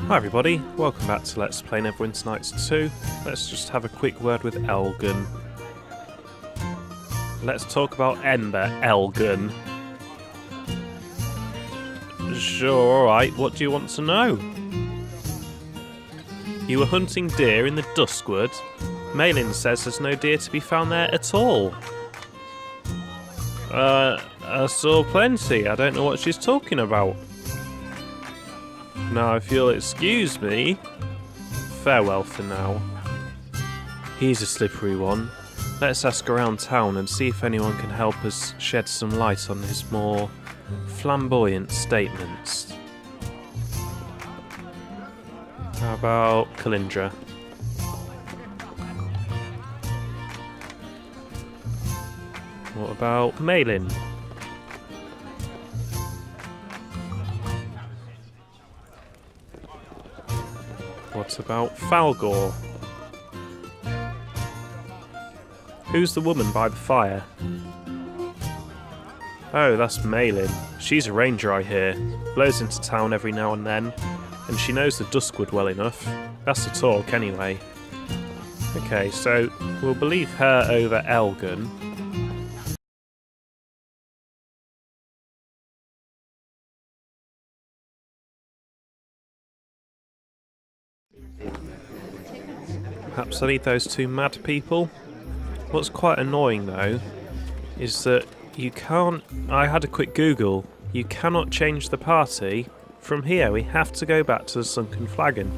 Hi everybody, welcome back to Let's Play Neverwinter Nights 2. Let's just have a quick word with Elgin. Let's talk about Ember, Elgin. Sure, alright, what do you want to know? You were hunting deer in the Duskwood. Malin says there's no deer to be found there at all. I saw plenty, I don't know what she's talking about. Now, if you'll excuse me, farewell for now. He's a slippery one. Let's ask around town and see if anyone can help us shed some light on his more flamboyant statements. How about Kalindra? What about Malin? What about Falgor? Who's the woman by the fire? Oh, that's Malin. She's a ranger, I hear. Blows into town every now and then, and she knows the Duskwood well enough. That's the talk, anyway. Okay, so we'll believe her over Elgin. Perhaps I need those two mad people. What's quite annoying though is that you can't. I had a quick Google. You cannot change the party from here. We have to go back to the Sunken Flagon.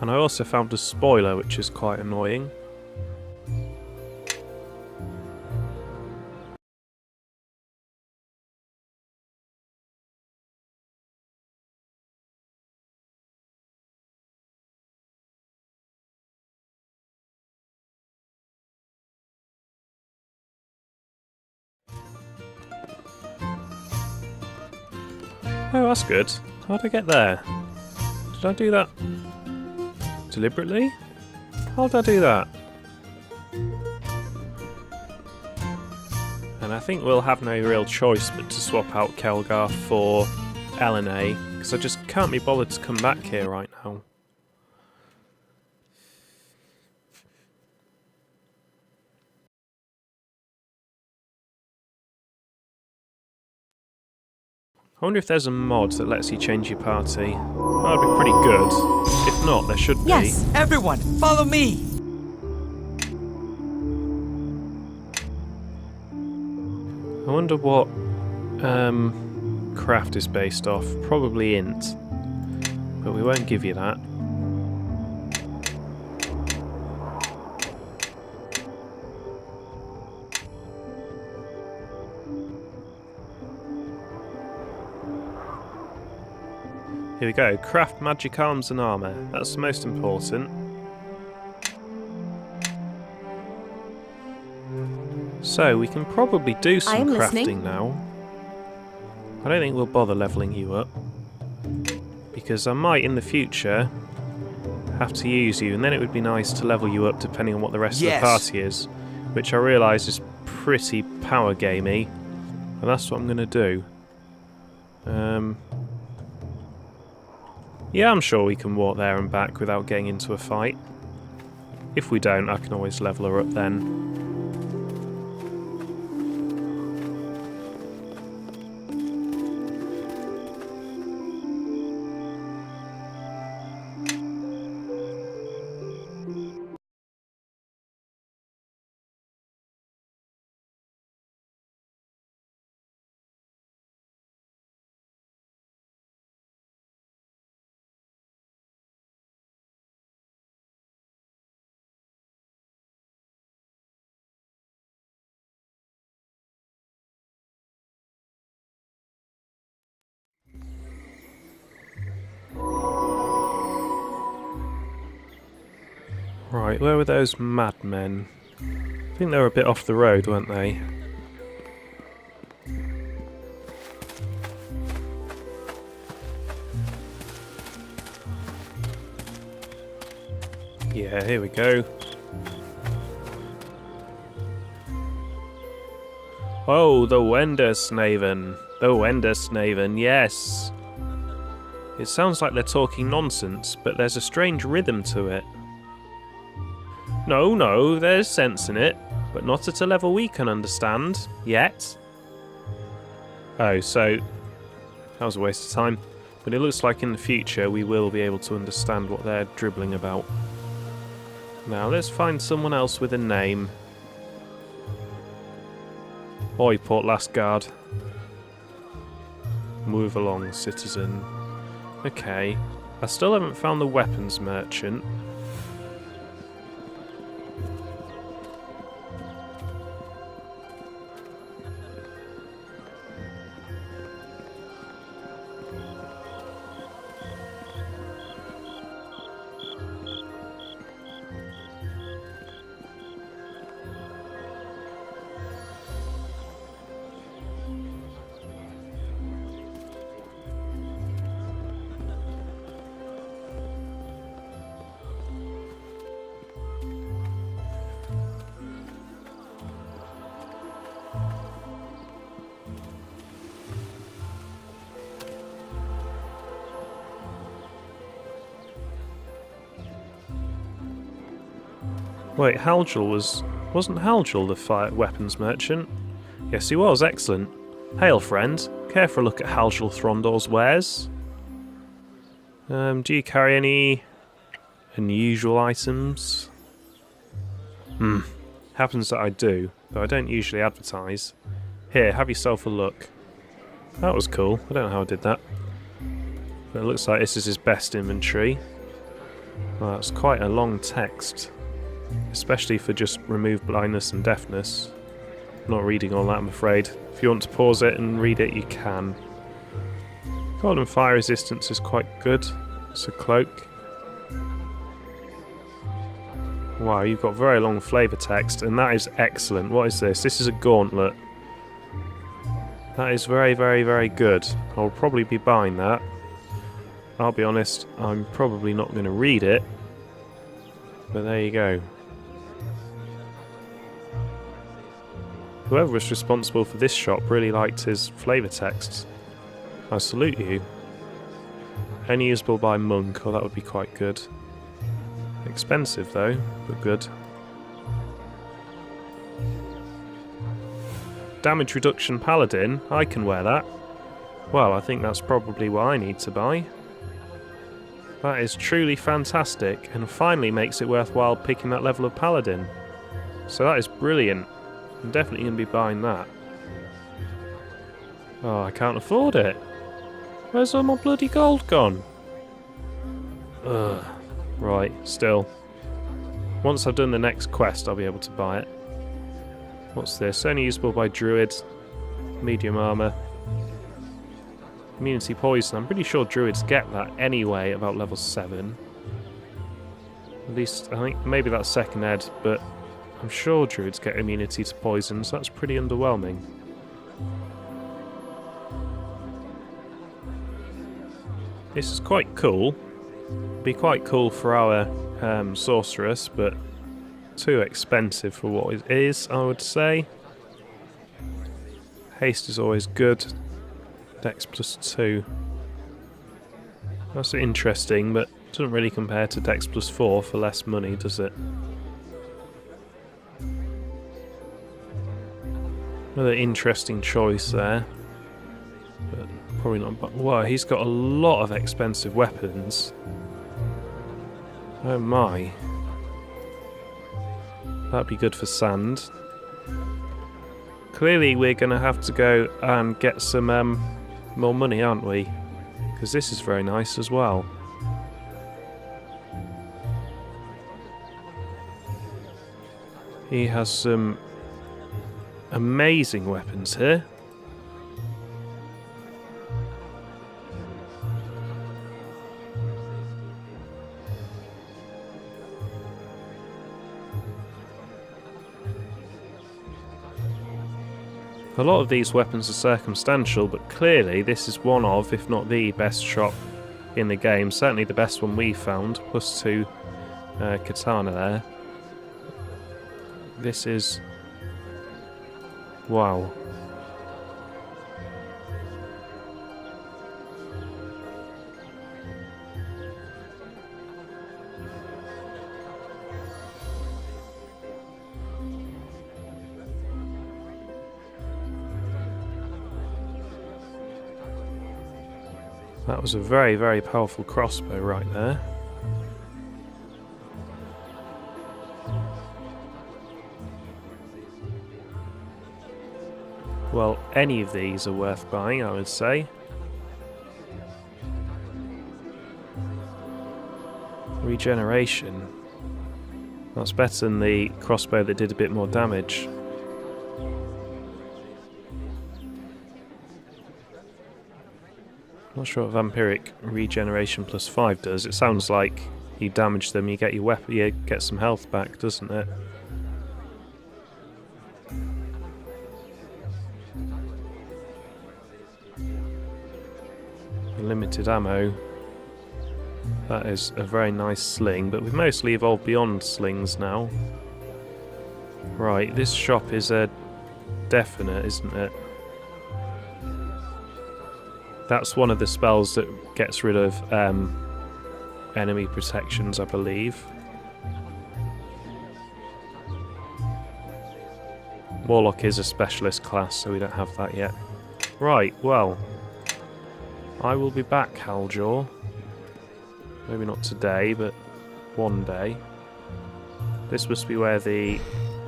And I also found a spoiler which is quite annoying. Oh, that's good. How'd I get there? Did I do that deliberately? How'd I do that? And I think we'll have no real choice but to swap out Kelgar for LNA, because I just can't be bothered to come back here right now. I wonder if there's a mod that lets you change your party. That'd be pretty good. If not, there should be. Yes, everyone, follow me! I wonder what craft is based off. Probably int. But we won't give you that. Here we go, craft magic arms and armour. That's the most important. So, we can probably do some crafting now. I don't think we'll bother levelling you up. Because I might, in the future, have to use you, and then it would be nice to level you up depending on what the rest of the party is. Which I realise is pretty power gamey. And that's what I'm going to do. Yeah, I'm sure we can walk there and back without getting into a fight. If we don't, I can always level her up then. Right, where were those madmen? I think they were a bit off the road, weren't they? Yeah, here we go. Oh, the Wendersnaven. The Wendersnaven, yes. It sounds like they're talking nonsense, but there's a strange rhythm to it. No, there's sense in it, but not at a level we can understand, yet. Oh, so that was a waste of time. But it looks like in the future we will be able to understand what they're dribbling about. Now let's find someone else with a name. Oi, Port Lastguard. Move along, citizen. Okay. I still haven't found the weapons merchant. Wait, wasn't Halgel the fire weapons merchant? Yes, he was. Excellent. Hail, friend. Care for a look at Halgel Throndor's wares? Do you carry any unusual items? Happens that I do, though I don't usually advertise. Here, have yourself a look. That was cool. I don't know how I did that. But it looks like this is his best inventory. Well, that's quite a long text. Especially for just remove blindness and deafness. I'm not reading all that, I'm afraid. If you want to pause it and read it, you can. Golden fire resistance is quite good. It's a cloak. Wow, you've got very long flavour text, and that is excellent. What is this? This is a gauntlet. That is very, very, very good. I'll probably be buying that. I'll be honest, I'm probably not going to read it. But there you go. Whoever was responsible for this shop really liked his flavour texts. I salute you. Only usable by monk, that would be quite good. Expensive though, but good. Damage reduction paladin, I can wear that. Well, I think that's probably what I need to buy. That is truly fantastic, and finally makes it worthwhile picking that level of paladin. So that is brilliant. I'm definitely going to be buying that. Oh, I can't afford it. Where's all my bloody gold gone? Ugh. Right, still. Once I've done the next quest, I'll be able to buy it. What's this? Only usable by druids. Medium armour. Immunity poison. I'm pretty sure druids get that anyway, about level 7. At least, I think maybe that's second ed, but I'm sure druids get immunity to poison, so that's pretty underwhelming. This is quite cool. Be quite cool for our sorceress, but too expensive for what it is, I would say. Haste is always good. Dex +2. That's interesting, but doesn't really compare to Dex +4 for less money, does it? Another interesting choice there. But probably not. Wow, he's got a lot of expensive weapons. Oh my. That'd be good for sand. Clearly we're going to have to go and get some more money, aren't we? Because this is very nice as well. He has some amazing weapons here. A lot of these weapons are circumstantial, but clearly this is one of, if not the best shop in the game. Certainly the best one we found, +2 katana there. This is... wow. That was a very, very powerful crossbow right there. Well, any of these are worth buying, I would say. Regeneration. That's better than the crossbow that did a bit more damage. Not sure what vampiric regeneration plus 5 does. It sounds like you damage them, you get your weapon, you get some health back, doesn't it? Limited ammo. That is a very nice sling, but we've mostly evolved beyond slings now. Right, this shop is a definite, isn't it? That's one of the spells that gets rid of enemy protections, I believe. Warlock is a specialist class, so we don't have that yet. Right, well, I will be back, Haljaw. Maybe not today, but one day. This must be where the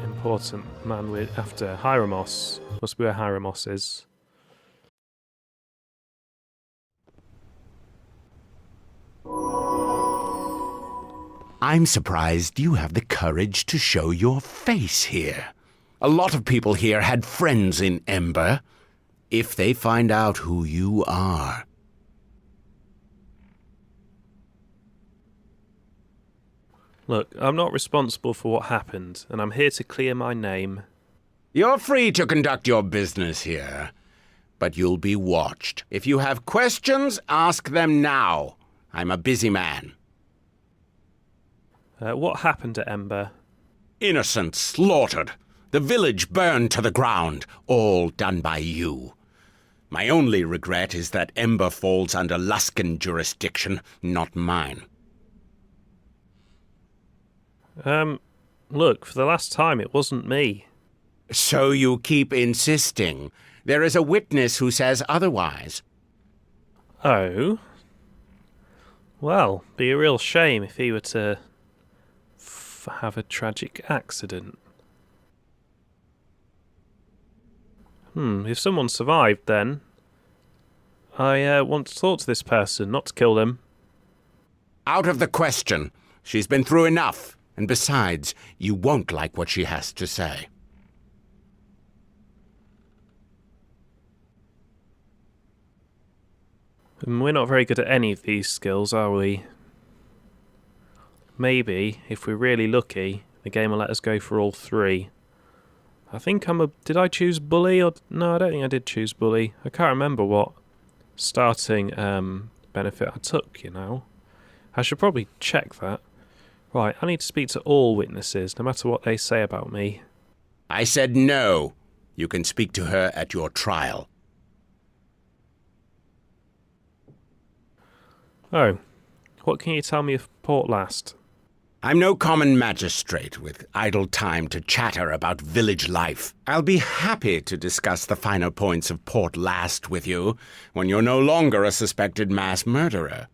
important man with after Hieramos. Must be where Hieramos is. I'm surprised you have the courage to show your face here. A lot of people here had friends in Ember. If they find out who you are... Look, I'm not responsible for what happened, and I'm here to clear my name. You're free to conduct your business here, but you'll be watched. If you have questions, ask them now. I'm a busy man. What happened at Ember? Innocents slaughtered. The village burned to the ground, all done by you. My only regret is that Ember falls under Luskan jurisdiction, not mine. Look, for the last time, it wasn't me. So you keep insisting. There is a witness who says otherwise. Oh? Well, be a real shame if he were to have a tragic accident. If someone survived, then I want to talk to this person, not to kill them. Out of the question. She's been through enough. And besides, you won't like what she has to say. We're not very good at any of these skills, are we? Maybe, if we're really lucky, the game will let us go for all three. I think did I choose Bully? Or no, I don't think I did choose Bully. I can't remember what starting benefit I took, you know. I should probably check that. Right, I need to speak to all witnesses, no matter what they say about me. I said no. You can speak to her at your trial. Oh, what can you tell me of Port Last? I'm no common magistrate with idle time to chatter about village life. I'll be happy to discuss the finer points of Port Last with you when you're no longer a suspected mass murderer.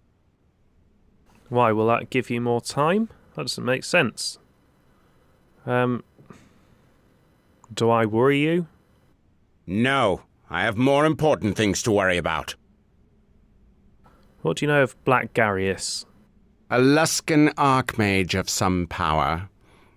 Why, will that give you more time? That doesn't make sense. Do I worry you? No, I have more important things to worry about. What do you know of Black Garius? A Luskan archmage of some power.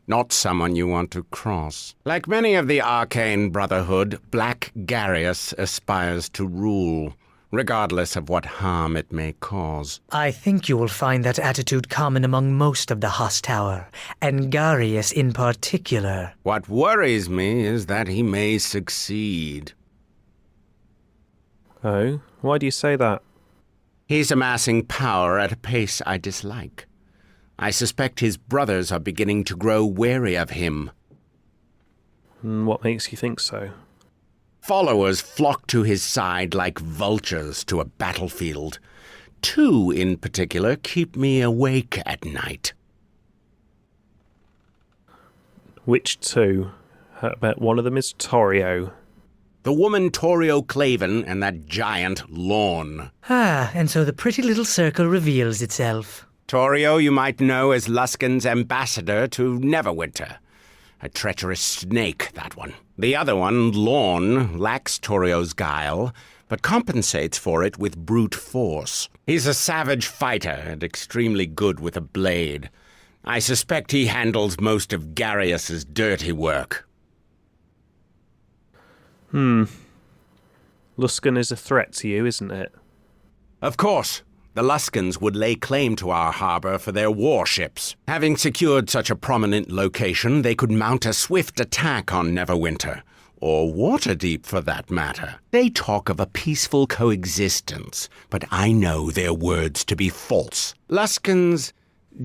Not someone you want to cross. Like many of the Arcane Brotherhood, Black Garius aspires to rule, regardless of what harm it may cause. I think you will find that attitude common among most of the Hoss Tower, and Garius in particular. What worries me is that he may succeed. Oh, why do you say that? He's amassing power at a pace I dislike. I suspect his brothers are beginning to grow wary of him. What makes you think so? Followers flock to his side like vultures to a battlefield. 2 in particular keep me awake at night. Which 2? I bet one of them is Torio. The woman Torio Claven and that giant Lorne. Ah, and so the pretty little circle reveals itself. Torio you might know as Luskan's ambassador to Neverwinter. A treacherous snake, that one. The other one, Lorne, lacks Torio's guile, but compensates for it with brute force. He's a savage fighter and extremely good with a blade. I suspect he handles most of Garius's dirty work. Luskan is a threat to you, isn't it? Of course. The Luskans would lay claim to our harbor for their warships. Having secured such a prominent location, they could mount a swift attack on Neverwinter. Or Waterdeep, for that matter. They talk of a peaceful coexistence, but I know their words to be false. Luskan's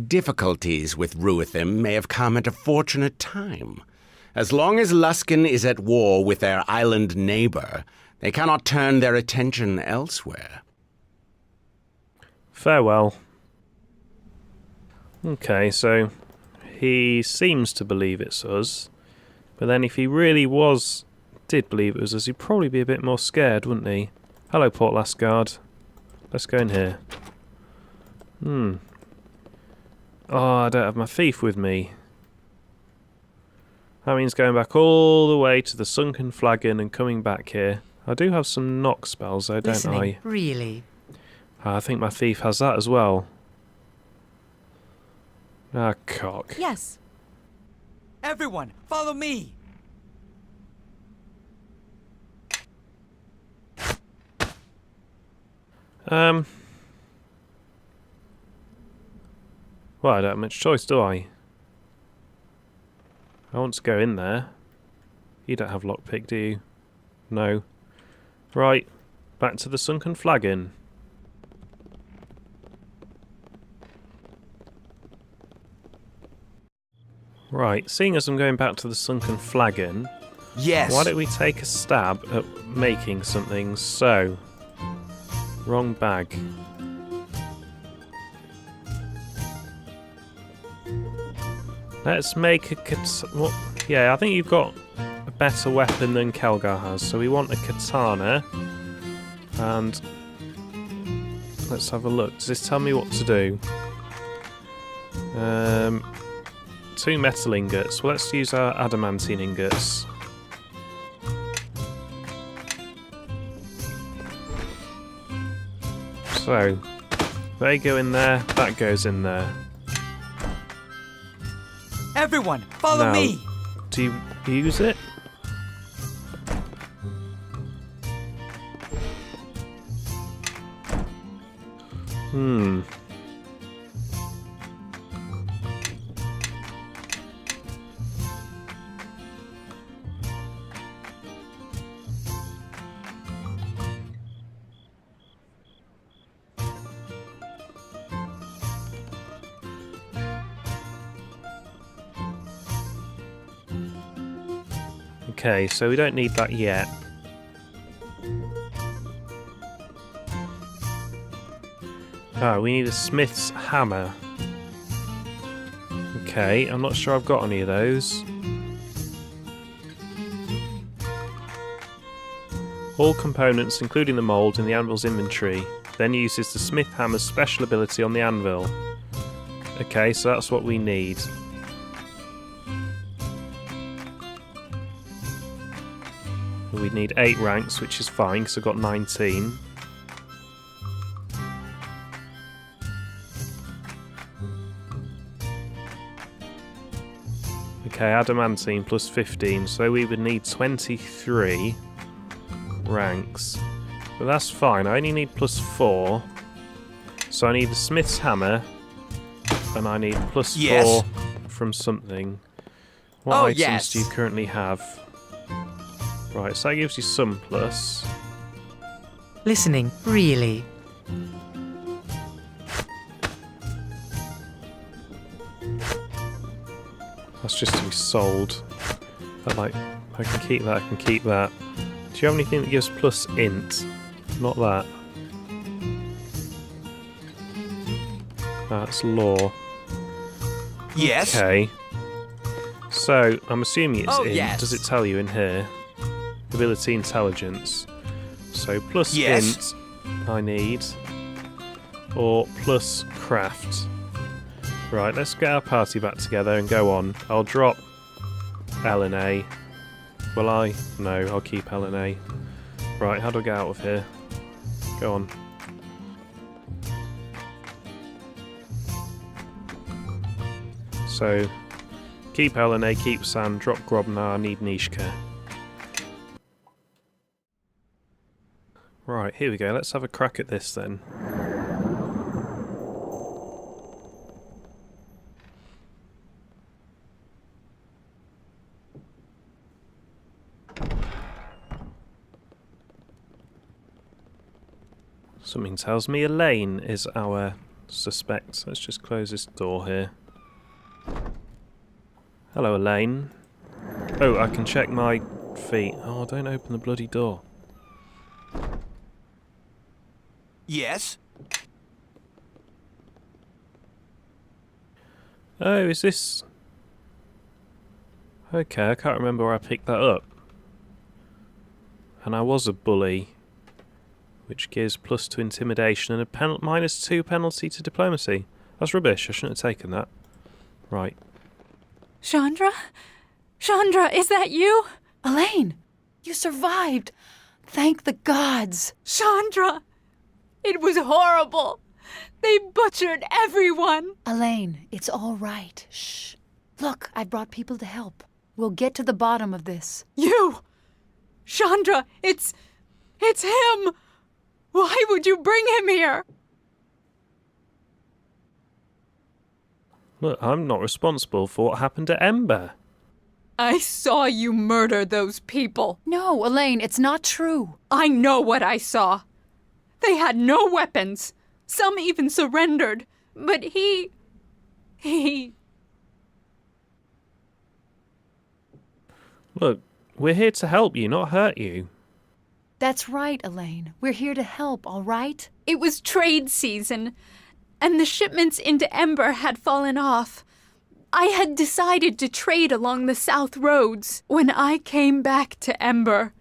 difficulties with Ruithim may have come at a fortunate time. As long as Luskan is at war with their island neighbor, they cannot turn their attention elsewhere. Farewell. Okay, so he seems to believe it's us, but then if he really did believe it was us, he'd probably be a bit more scared, wouldn't he? Hello, Port Lasgard. Let's go in here. Oh, I don't have my thief with me. That means going back all the way to the Sunken Flagon and coming back here. I do have some knock spells though, don't I? Really? I think my thief has that as well. Ah, cock. Yes. Everyone, follow me. Well, I don't have much choice, do I? I want to go in there. You don't have lockpick, do you? No. Right, back to the Sunken Flagon. Right, seeing as I'm going back to the Sunken Flagon, Yes. why don't we take a stab at making something? So, wrong bag. Let's make a katana. Yeah, I think you've got a better weapon than Kelgar has, so we want a katana. And let's have a look. Does this tell me what to do? 2 metal ingots. Well, let's use our adamantine ingots. So, they go in there, that goes in there. Everyone, follow Now, me. do you use it? Okay, so we don't need that yet. We need a smith's hammer. Okay, I'm not sure I've got any of those. All components, including the mould, in the anvil's inventory. Then uses the smith hammer's special ability on the anvil. Okay, so that's what we need. We'd need 8 ranks, which is fine, because I've got 19. Okay, adamantine plus 15, so we would need 23 ranks. But that's fine, I only need plus 4. So I need the smith's hammer, and I need plus 4 from something. What items do you currently have? Right, so that gives you some plus. Listening, really? That's just to be sold. But like, I can keep that, I can keep that. Do you have anything that gives plus int? Not that. That's law. Yes. Okay. So, I'm assuming it's int. Yes. Does it tell you in here? ability intelligence. So plus Yes. int I need, or plus craft. Right, let's get our party back together and go on. I'll drop L and A. Will I? No, I'll keep L and A. Right, how do I get out of here? Go on. So, keep L and A, keep Sand, drop Grobnar, need Nishka. Right, here we go. Let's have a crack at this then. Something tells me Elaine is our suspect. Let's just close this door here. Hello, Elaine. Oh, I can check my feet. Oh, don't open the bloody door. Yes. Oh, is this... Okay, I can't remember where I picked that up. And I was a bully, which gives +2 intimidation and a -2 penalty to diplomacy. That's rubbish, I shouldn't have taken that. Right. Chandra? Chandra, is that you? Elaine, you survived. Thank the gods. Chandra! It was horrible. They butchered everyone. Elaine, it's all right. Shh. Look, I brought people to help. We'll get to the bottom of this. You! Chandra, it's him! Why would you bring him here? Look, I'm not responsible for what happened to Ember. I saw you murder those people. No, Elaine, it's not true. I know what I saw. They had no weapons. Some even surrendered. But he... Look, we're here to help you, not hurt you. That's right, Elaine. We're here to help, all right? It was trade season, and the shipments into Ember had fallen off. I had decided to trade along the south roads. When I came back to Ember,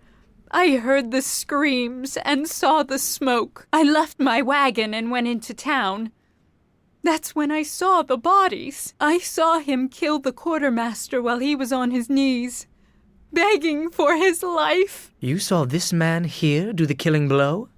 I heard the screams and saw the smoke. I left my wagon and went into town. That's when I saw the bodies. I saw him kill the quartermaster while he was on his knees, begging for his life. You saw this man here do the killing blow?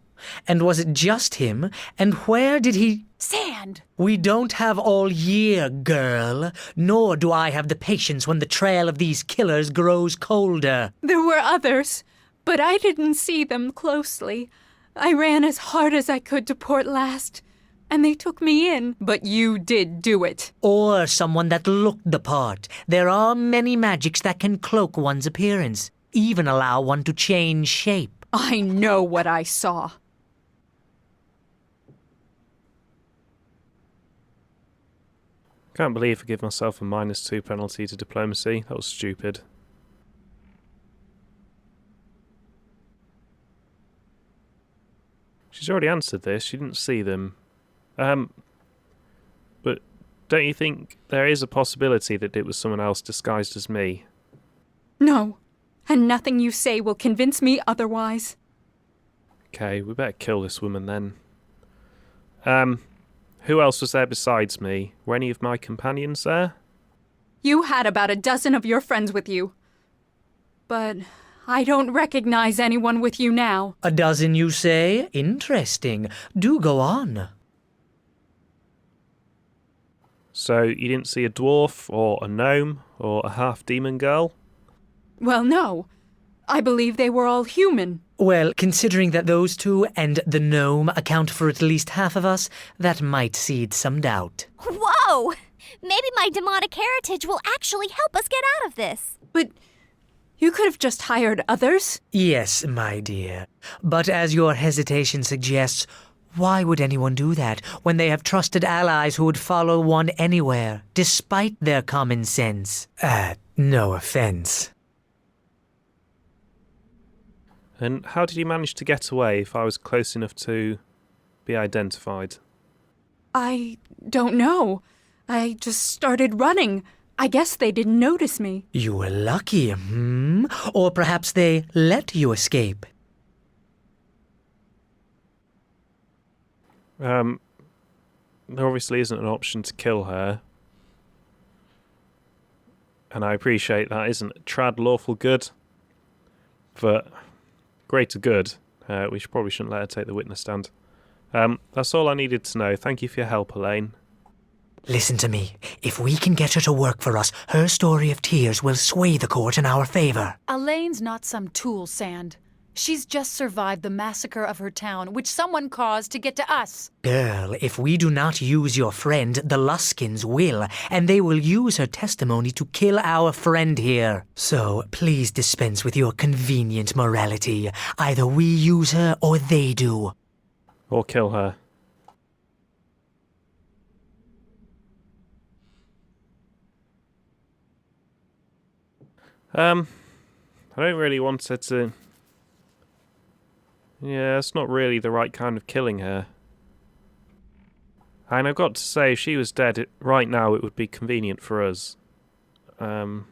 And was it just him? And where did he... Sand! We don't have all year, girl. Nor do I have the patience when the trail of these killers grows colder. There were others, but I didn't see them closely. I ran as hard as I could to Port Last, and they took me in. But you did do it. Or someone that looked the part. There are many magics that can cloak one's appearance, even allow one to change shape. I know what I saw. Can't believe I give myself a -2 penalty to diplomacy. That was stupid. She's already answered this. She didn't see them. But don't you think there is a possibility that it was someone else disguised as me? No, and nothing you say will convince me otherwise. Okay, we better kill this woman then. Who else was there besides me? Were any of my companions there? You had about a dozen of your friends with you. But I don't recognize anyone with you now. A dozen, you say? Interesting. Do go on. So you didn't see a dwarf, or a gnome, or a half-demon girl? Well, no. I believe they were all human. Well, considering that those two and the gnome account for at least half of us, that might seed some doubt. Whoa! Maybe my demonic heritage will actually help us get out of this. But you could have just hired others. Yes, my dear. But as your hesitation suggests, why would anyone do that when they have trusted allies who would follow one anywhere, despite their common sense? No offense. And how did you manage to get away if I was close enough to be identified? I don't know. I just started running. I guess they didn't notice me. You were lucky, Or perhaps they let you escape. There obviously isn't an option to kill her. And I appreciate that isn't trad lawful good. But greater good. We probably shouldn't let her take the witness stand. That's all I needed to know. Thank you for your help, Elaine. Listen to me. If we can get her to work for us, her story of tears will sway the court in our favor. Elaine's not some tool, Sand. She's just survived the massacre of her town, which someone caused to get to us. Girl, if we do not use your friend, the Luskins will, and they will use her testimony to kill our friend here. So, please dispense with your convenient morality. Either we use her or they do. Or kill her. I don't really want her to... Yeah, it's not really the right kind of killing her. And I've got to say, if she was dead right now, it would be convenient for us. And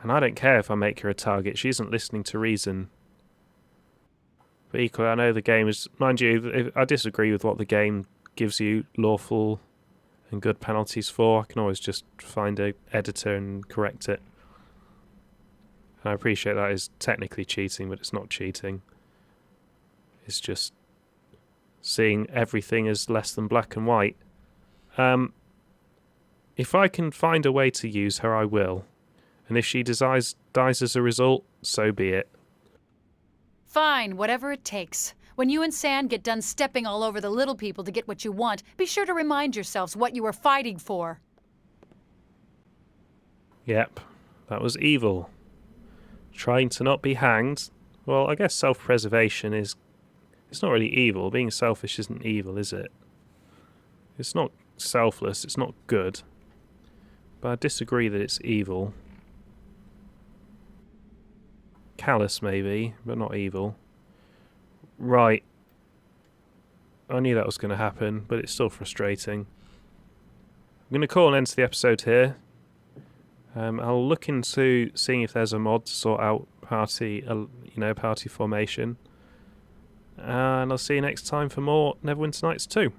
I don't care if I make her a target. She isn't listening to reason. But equally, I know the game is... Mind you, I disagree with what the game gives you lawful and good penalties for. I can always just find an editor and correct it. And I appreciate that is technically cheating, but it's not cheating. It's just seeing everything as less than black and white. If I can find a way to use her, I will. And if she dies as a result, so be it. Fine, whatever it takes. When you and Sand get done stepping all over the little people to get what you want, be sure to remind yourselves what you were fighting for. Yep, that was evil. Trying to not be hanged. Well, I guess self-preservation is... It's not really evil. Being selfish isn't evil, is it? It's not selfless, it's not good. But I disagree that it's evil. Callous, maybe, but not evil. Right. I knew that was going to happen, but it's still frustrating. I'm going to call an end to the episode here. I'll look into seeing if there's a mod to sort out party formation. And I'll see you next time for more Neverwinter Nights 2.